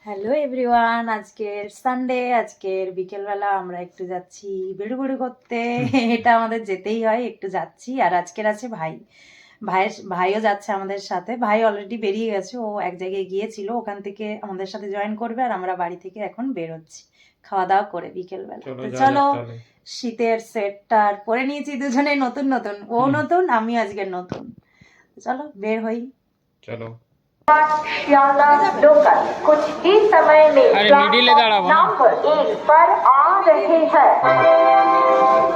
Hello everyone, আজকের Sunday, আজকের বিকেলবেলা আমরা একটু যাচ্ছি বেড়ুগুড়ি করতে। এটা আমাদের যেতেই হয়, একটু যাচ্ছি। আর আজকের আছে ভাইও যাচ্ছে আমাদের সাথে। ভাই অলরেডি বেরিয়ে গেছে, ও এক জায়গায় গিয়েছিল, ওখান থেকে আমাদের সাথে জয়েন করবে। আর আমরা বাড়ি থেকে এখন বেরোচ্ছি খাওয়া দাওয়া করে বিকেলবেলা। তো চলো, শীতের সেটটার পরে নিয়েছি দুজনে, নতুন নতুন, ও নতুন, আমি আজকের নতুন। চলো বের হই, চলো। श्याला लोकल कुछ ही समय में प्लेटफॉर्म नंबर 1 पर आ रहे हैं।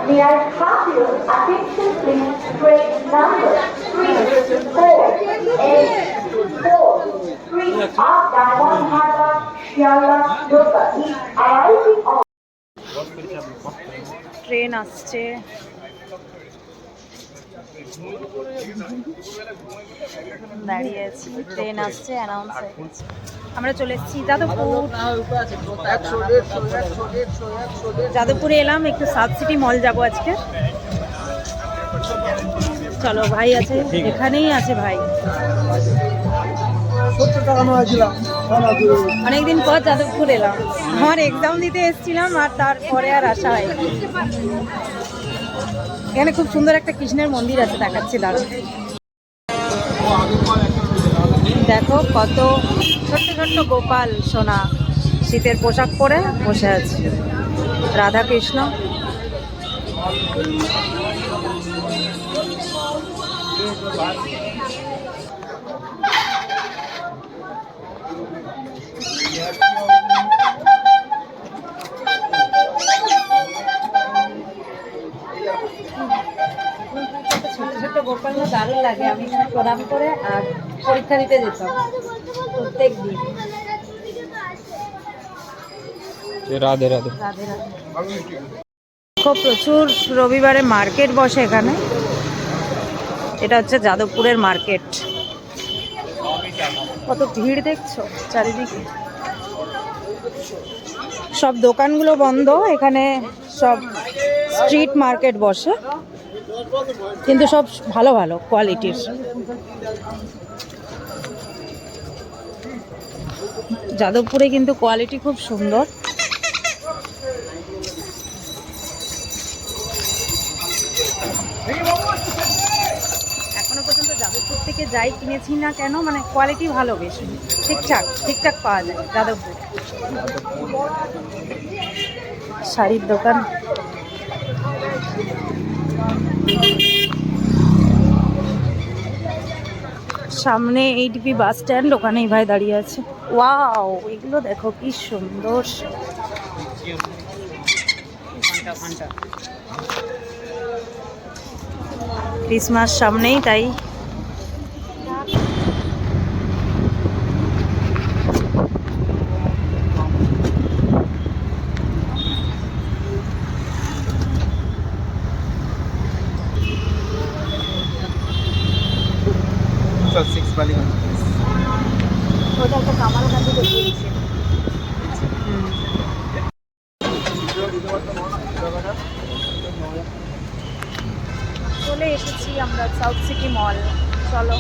May I have your attention please? Train number 34843 of Diamond Harbour Shiala local is arriving on. Train আসছে, দাঁড়িয়ে আছি, ট্রেন আসছে, অ্যানাউন্স হয়ে গেছে। আমরা চলে এসেছি যাদবপুর। যাদবপুরে এলাম, একটু সাউথ সিটি মল যাবো আজকে। চলো, ভাই আছে এখানেই, আছে ভাই। অনেকদিন পর যাদবপুর এলাম, আমার এক্সাম দিতে এসেছিলাম আর তারপরে আর আসা হয়। এখানে খুব সুন্দর একটা কৃষ্ণের মন্দির আছে, দেখাচ্ছি দাঁড়ান। দেখো কত ছোট্ট ছোট্ট গোপাল সোনা শীতের পোশাক পরে বসে আছে, রাধা কৃষ্ণ। ছোট ছোট গোপাল না দারুণ লাগে। আমি এখানে প্রণাম করে আর পরীক্ষা দিতে যেতাম প্রত্যেক দিন। রাধে রাধে। রাধে রাধে। খুব প্রচুর রবিবারে মার্কেট বসে এখানে। এটা হচ্ছে যাদবপুরের মার্কেট। কত ভিড় দেখছো চারিদিকে, সব দোকানগুলো বন্ধ। এখানে সব স্ট্রিট মার্কেট বসে, কিন্তু সব ভালো ভালো কোয়ালিটির। যাদবপুরে কিন্তু কোয়ালিটি খুব সুন্দর। এখনো পর্যন্ত যাদবপুর থেকে যাই কিনেছি না কেন, মানে কোয়ালিটি ভালো, বেশি ঠিকঠাক পাওয়া যায় যাদবপুর। শাড়ির দোকান, সামনে এইটিপি বাস স্ট্যান্ড, ওখানেই ভাই দাঁড়িয়ে আছে। ওয়াও, এগুলো দেখো কি সুন্দর। ক্রিসমাস সামনেই, তাই ওটা একটা কামাল কাছে দেখিয়েছে। চলে এসেছি আমরা সাউথ সিটি মল। চলো,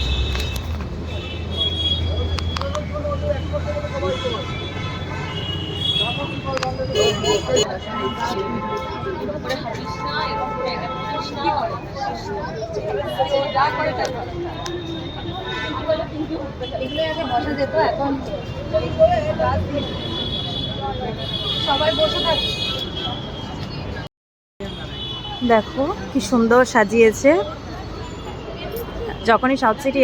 এগুলো আগে বসা যেত, এখন সবাই বসে থাকে। দেখো কি সুন্দর সাজিয়েছে। যখনই সাউথ সিটি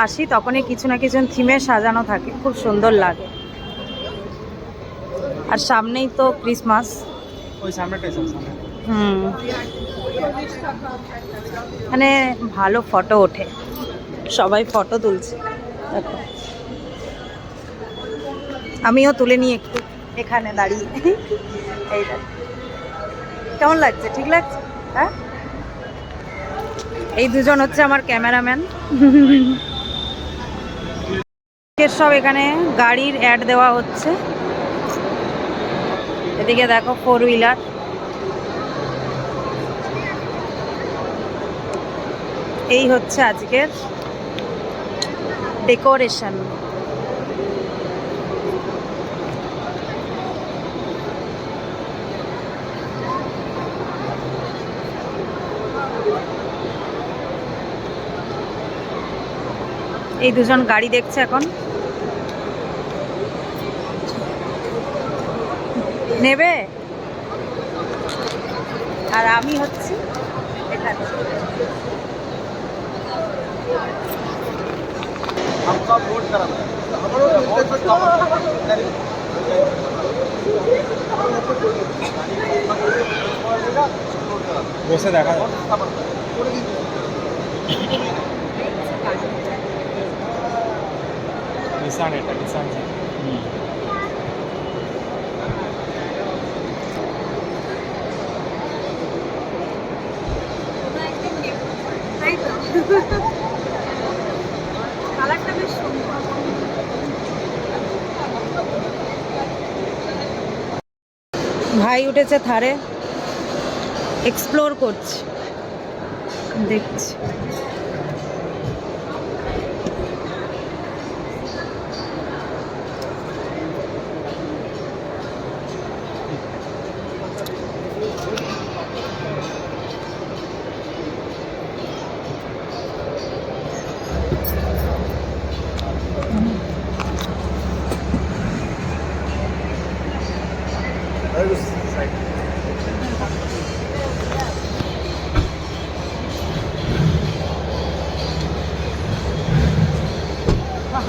আসি তখনই কিছু না কিছু থিমে সাজানো থাকে, খুব সুন্দর লাগে। আর সামনেই তো ক্রিসমাস। মানে ভালো ফটো ওঠে, সবাই ফটো তুলছে। দেখো, আমিও তুলে নিই একটু এখানে দাঁড়িয়ে। এই দেখো কেমন লাগছে, ঠিক লাগছে? হ্যাঁ, এই দুজন হচ্ছে আমার ক্যামেরাম্যান। সব এখানে গাড়ির অ্যাড দেওয়া হচ্ছে। এদিকে দেখো 4 হুইলার। এই হচ্ছে আজকের ডেকোরেশন। এই দুজন গাড়ি দেখছে এখন, নেবে। আর আমি হচ্ছি এখানে। বসে দেখা যায়। নিশান, এটা নিশান। কালারটা বেশ সুন্দর। ভাই উঠেছে থারে, এক্সপ্লোর করছে, দেখছি।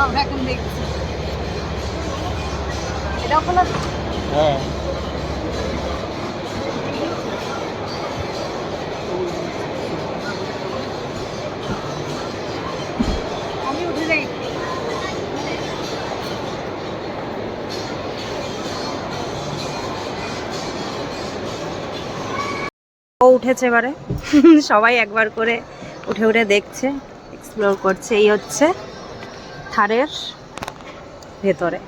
আমরা এখন দেখছি এটা খোলা। হ্যাঁ, আমি উঠে যাই। ও উঠেছে এবারে। সবাই একবার করে উঠে উঠে দেখছে, এক্সপ্লোর করছে। এই হচ্ছে থারের ভেতরে।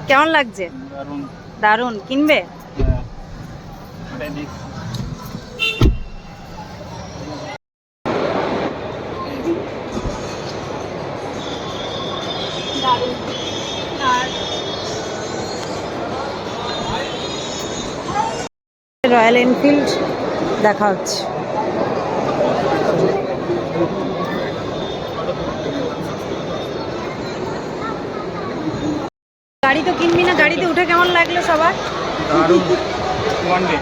কেমন লাগছে? দারুণ। দারুণ। কিনবে? হ্যাঁ, ওটাই দেখছি। রয়্যাল এনফিল্ড দেখা হচ্ছে। গাড়ি তো কিনবি না? গাড়িতে উঠে কেমন লাগলো সবার? দারুণ। One day.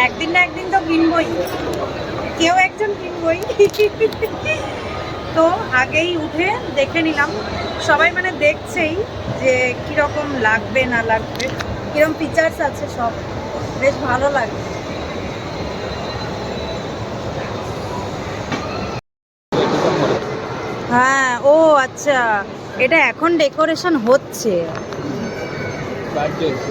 একদিন না একদিন তো কিনবই, কেউ একজন কিনবই। তো আগেই উঠে দেখে নিলাম, সবাই মানে দেখছেই যে কিরকম লাগবে না লাগবে, কিরকম ফিচার্স আছে, সব বেশ ভালো লাগে। হ্যাঁ, ও আচ্ছা, এটা এখন ডেকোরেশন হচ্ছে।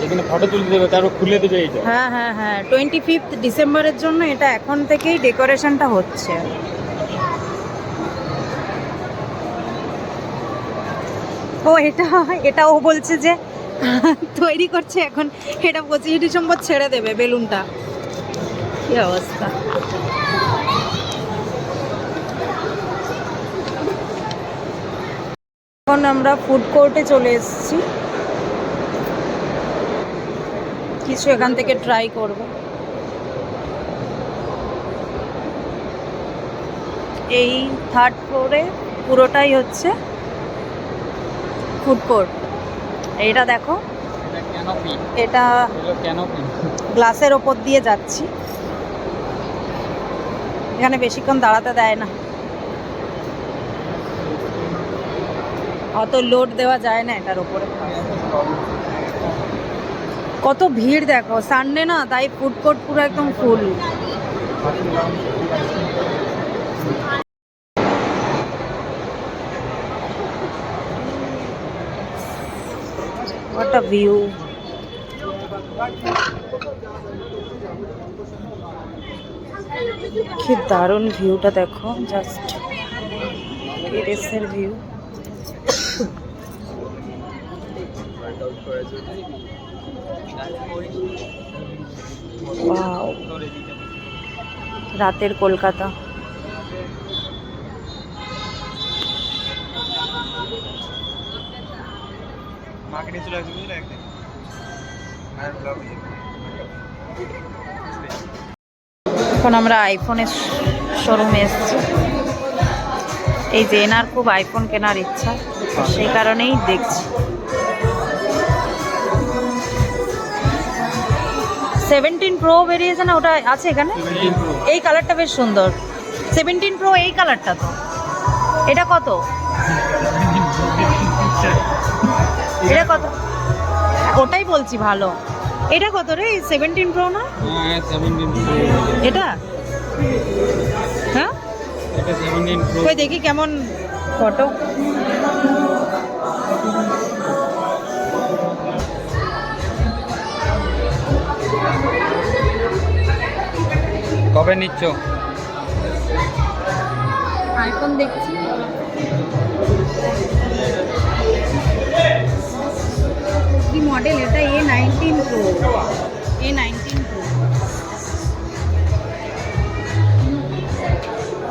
এখানে ফটো তুলতে দেবে, তারপর খুলে দেবে এইটা। হ্যাঁ হ্যাঁ হ্যাঁ, 25 ডিসেম্বরের জন্য এটা এখন থেকেই ডেকোরেশনটা হচ্ছে। ও এটা ও বলছে যে তৈরি করছে এখন, এটা 25 ডিসেম্বর ছেড়ে দেবে বেলুনটা। কি অবস্থা! এখন আমরা ফুড কোর্টে চলে এসেছি, কিছু এখান থেকে ট্রাই করব। এই 3rd ফ্লোরে পুরোটাই হচ্ছে ফুড কোর্ট। এইটা দেখো, ক্যানোপি। এটা ক্যানোপি। গ্লাসের ওপর দিয়ে যাচ্ছি, এখানে বেশিক্ষণ দাঁড়াতে দেয় না, অত লোড দেওয়া যায় না এটার ওপরে। কত ভিড় দেখো, সানডে না, তাই ফুড কোর্ট পুরো একদম ফুল। What a view! কি দারুণ ভিউটা দেখো, জাস্ট টেরেসের ভিউ। ওয়াও, রাতের কলকাতা। মার্কেটে চলে আসবে বুঝলে একদিন। এখন আমরা আইফোনের শোরুমে এসেছি। এই যে এনার খুব আইফোন কেনার ইচ্ছা, সেই কারণেই দেখছি। 17 প্রো বেরিয়েছে না, ওটা আছে এখানে? এই কালারটা বেশ সুন্দর। 17 প্রো এই কালারটা তো। এটা কত? এটা কত? ওটাই বলছি ভালো। এটা কত রে? 17 প্রো না হ্যাঁ 17 প্রো। এটা? হ্যাঁ এটা 17 প্রো। কই দেখি কেমন ফটো। কবে নিচ্ছ? আইফোন দেখছি। কি মডেল এটা? A19 pro. A19 pro.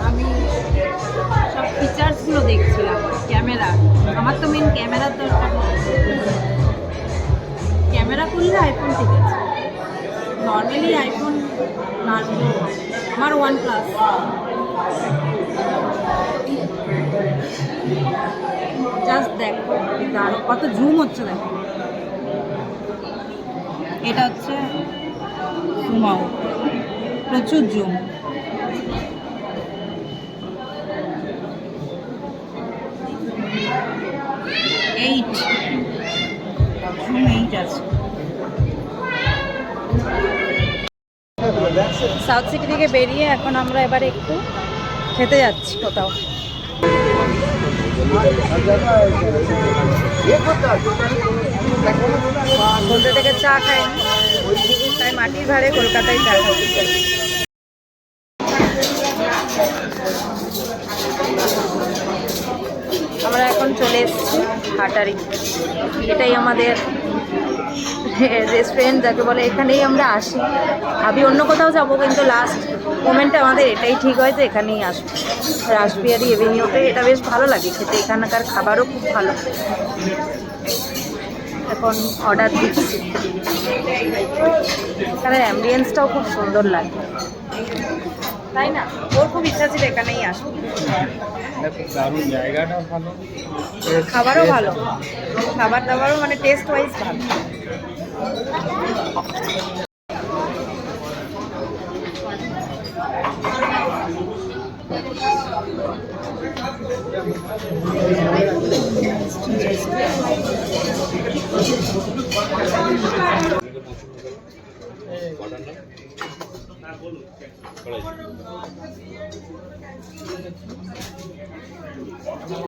আমি সব ফিচার্সগুলো দেখছিলাম। ক্যামেরা, আমার তো মেন ক্যামেরার দরকার। ক্যামেরা করলে আইফোন ঠিক আছে, নর্মালি আইফোন না নিলেও হয়। আমার OnePlus। জাস্ট দেখো দাঁড়ো, কত জুম হচ্ছে দেখো। এটা হচ্ছে জুম আউট, প্রচুর জুম। এইট জুম 8 আছে। সাউথ সিটি থেকে বেরিয়ে এখন আমরা এবারে একটু খেতে যাচ্ছি কোথাও। সন্ধ্যে থেকে চা খাইনি, তাই মাটির ভাড়ে কলকাতায় চা খাচ্ছি। আমরা এখন চলে এসেছি হাটারি। এটাই আমাদের রেস্টুরেন্ট যাকে বলে, এখানেই আমরা আসি। ভাবি অন্য কোথাও যাবো, কিন্তু লাস্ট মোমেন্টে আমাদের এটাই ঠিক হয় যে এখানেই আসবো। রাসবিহারী এভিনিউতে এটা বেশ ভালো লাগে খেতে, এখানকার খাবারও খুব ভালো। এখন অর্ডার দিচ্ছি। এখানের অ্যাম্বিয়েন্সটাও খুব সুন্দর লাগে, তাই না? ওর খুব ইচ্ছা ছিল এখানেই আসবো। দারুণ, জায়গাটা ভালো, খাবারও ভালো, খাবার দাবারও মানে টেস্ট ওয়াইজ ভালো।